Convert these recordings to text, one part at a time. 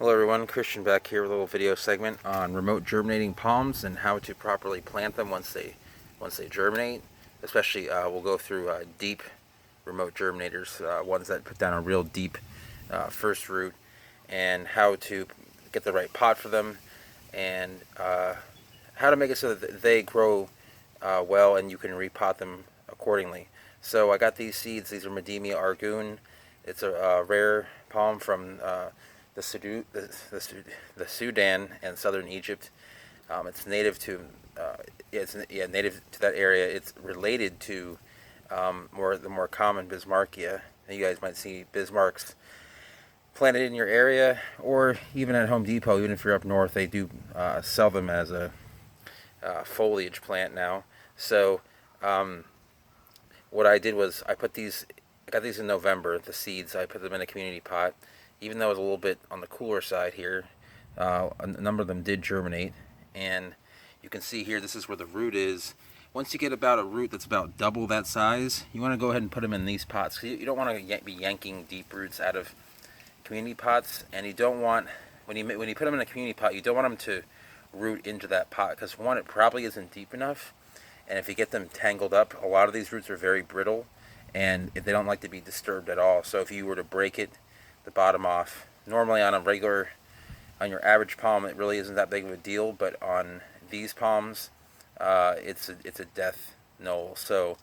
Hello everyone, Christian back here with a little video segment on remote germinating palms and how to properly plant them once they germinate. Especially we'll go through deep remote germinators, ones that put down a real deep first root, and how to get the right pot for them, and how to make it so that they grow well and you can repot them accordingly. So I got these seeds. These are Medemia argoon. It's a rare palm from the Sudan and southern Egypt. It's native to native to that area. It's related to the more common Bismarckia. And you guys might see Bismarcks planted in your area, or even at Home Depot. Even if you're up north, they do sell them as a foliage plant now. So what I did was I got these in November, the seeds. I put them in a community pot. Even though it was a little bit on the cooler side here, a number of them did germinate. And you can see here, this is where the root is. Once you get about a root that's about double that size, you want to go ahead and put them in these pots. You don't want to be yanking deep roots out of community pots, and you don't want, when you put them in a community pot, you don't want them to root into that pot, because one, it probably isn't deep enough, and if you get them tangled up, a lot of these roots are very brittle, and they don't like to be disturbed at all. So if you were to break the bottom off, normally on your average palm, it really isn't that big of a deal, but on these palms, it's a death knell. So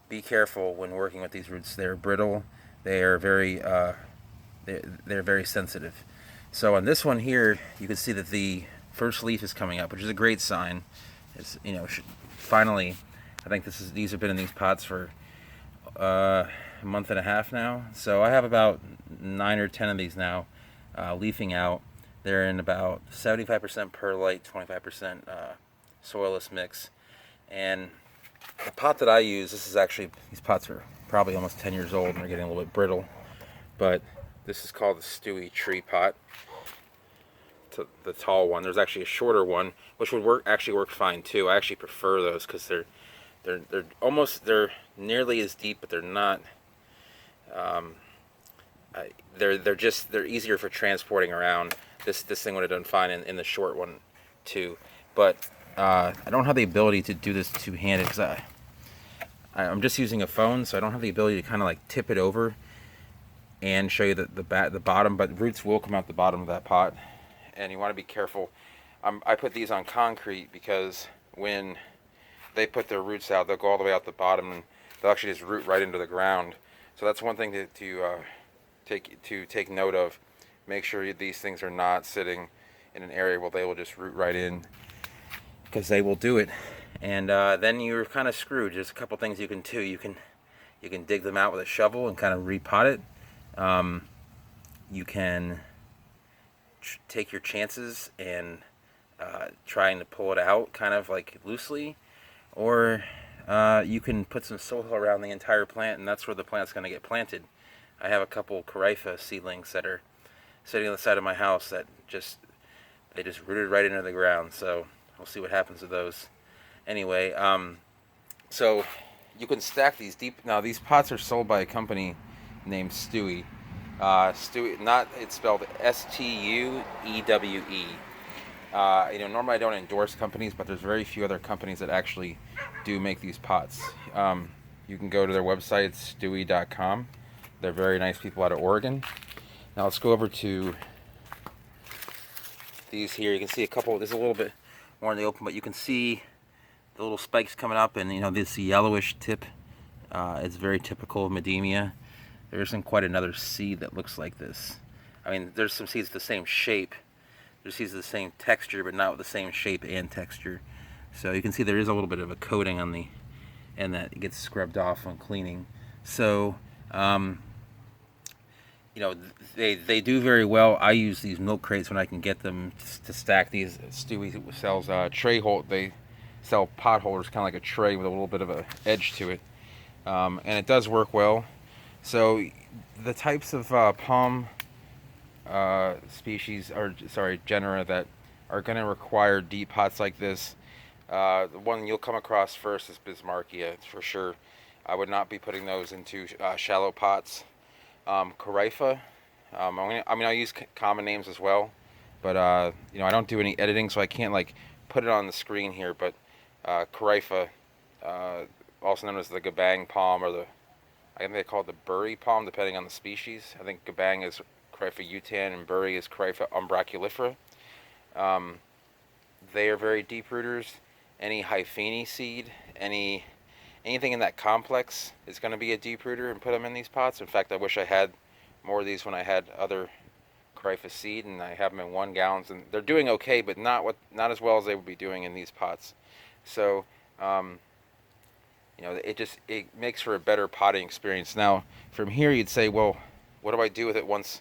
be careful when working with these roots. They're brittle. They are they're very sensitive. So on this one here, you can see that the first leaf is coming up, which is a great sign. It's, finally, I think these have been in these pots for a month and a half now. So I have about 9 or 10 of these now leafing out. They're in about 75% perlite, 25% soilless mix. And the pot that I use, these pots are probably almost 10 years old and they're getting a little bit brittle. But this is called the Stewie tree pot. It's the tall one. There's actually a shorter one, which would work fine too. I actually prefer those because they're nearly as deep, but they're not. They're easier for transporting around. This thing would have done fine in the short one too, but I don't have the ability to do this two-handed because I'm just using a phone, so I don't have the ability to kind of like tip it over and show you the bottom. But roots will come out the bottom of that pot, and you want to be careful. I put these on concrete because when they put their roots out, they'll go all the way out the bottom and they'll actually just root right into the ground. So that's one thing to take note of. Make sure these things are not sitting in an area where they will just root right in, because they will do it. And then you're kind of screwed. There's a couple things you can do. You can dig them out with a shovel and kind of repot it. You can take your chances and trying to pull it out kind of like loosely, or you can put some soil around the entire plant, and that's where the plant's going to get planted. I have a couple Corypha seedlings that are sitting on the side of my house that they just rooted right into the ground. So we'll see what happens to those. Anyway, so you can stack these deep. Now these pots are sold by a company named Stewie. Stewie, it's spelled Stuewe. Normally I don't endorse companies, but there's very few other companies that actually do make these pots. You can go to their website, stewie.com. They're very nice people out of Oregon. Now let's go over to these here. You can see a couple. There's a little bit more in the open, but you can see the little spikes coming up, and this yellowish tip. It's very typical of Medemia. There isn't quite another seed that looks like this. I mean, there's some seeds the same shape. There's seeds the same texture, but not with the same shape and texture. So you can see there is a little bit of a coating on the end that it gets scrubbed off when cleaning. So they do very well. I use these milk crates when I can get them to stack these. Stewie sells they sell pot holders, kind of like a tray with a little bit of a edge to it, and it does work well. So the types of palm genera that are going to require deep pots like this, the one you'll come across first is Bismarckia, for sure. I would not be putting those into shallow pots. Corypha, I'll use common names as well. But you know, I don't do any editing, so I can't like put it on the screen here. But Corifa, also known as the Gabang palm, or the, I think they call it the Burry palm, depending on the species. I think Gabang is Corifa utan and Burry is Corifa umbraculifera. Um, they are very deep rooters. Any hyphene seed, anything in that complex is going to be a deep rooter and put them in these pots. In fact, I wish I had more of these when I had other Corifa seed, and I have them in 1 gallons, and they're doing okay, but not as well as they would be doing in these pots. So, you know, it makes for a better potting experience. Now, from here, you'd say, well, what do I do with it once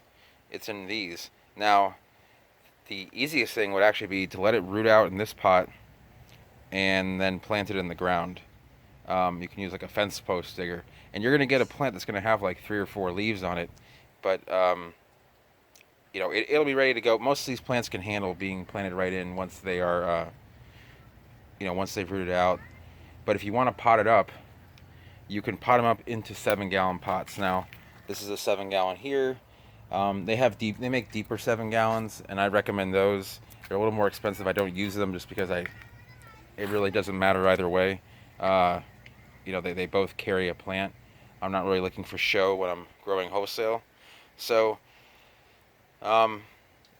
it's in these? Now, the easiest thing would actually be to let it root out in this pot and then plant it in the ground. You can use like a fence post digger, and you're going to get a plant that's going to have like 3 or 4 leaves on it, but you know, it'll be ready to go. Most of these plants can handle being planted right in once they are, you know, once they've rooted out. But if you want to pot it up, you can pot them up into 7-gallon pots. Now, this is a 7-gallon here. They make deeper 7 gallons, and I recommend those. They're a little more expensive. I don't use them just because it really doesn't matter either way. You know, they both carry a plant. I'm not really looking for show when I'm growing wholesale. So,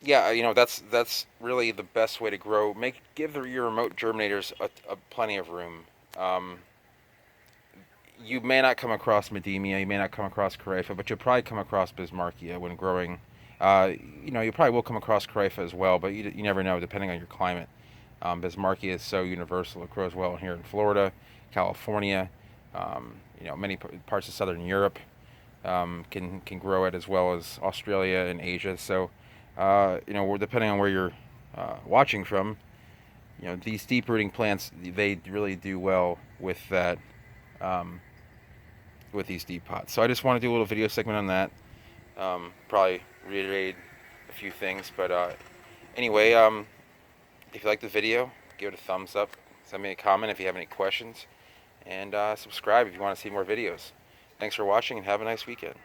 yeah, you know, that's really the best way to grow. Give your remote germinators a plenty of room. You may not come across Medemia, you may not come across Corifa, but you'll probably come across Bismarckia when growing. You know, you probably will come across Corifa as well, but you never know depending on your climate. Bismarckia is so universal. It grows well here in Florida, California, you know, many parts of Southern Europe can grow it, as well as Australia and Asia. So, you know, depending on where you're watching from, you know, these deep rooting plants, they really do well with that, with these deep pots. So I just want to do a little video segment on that. Probably reiterate a few things, but anyway, if you like the video, give it a thumbs up, send me a comment if you have any questions, and subscribe if you want to see more videos. Thanks for watching, and have a nice weekend.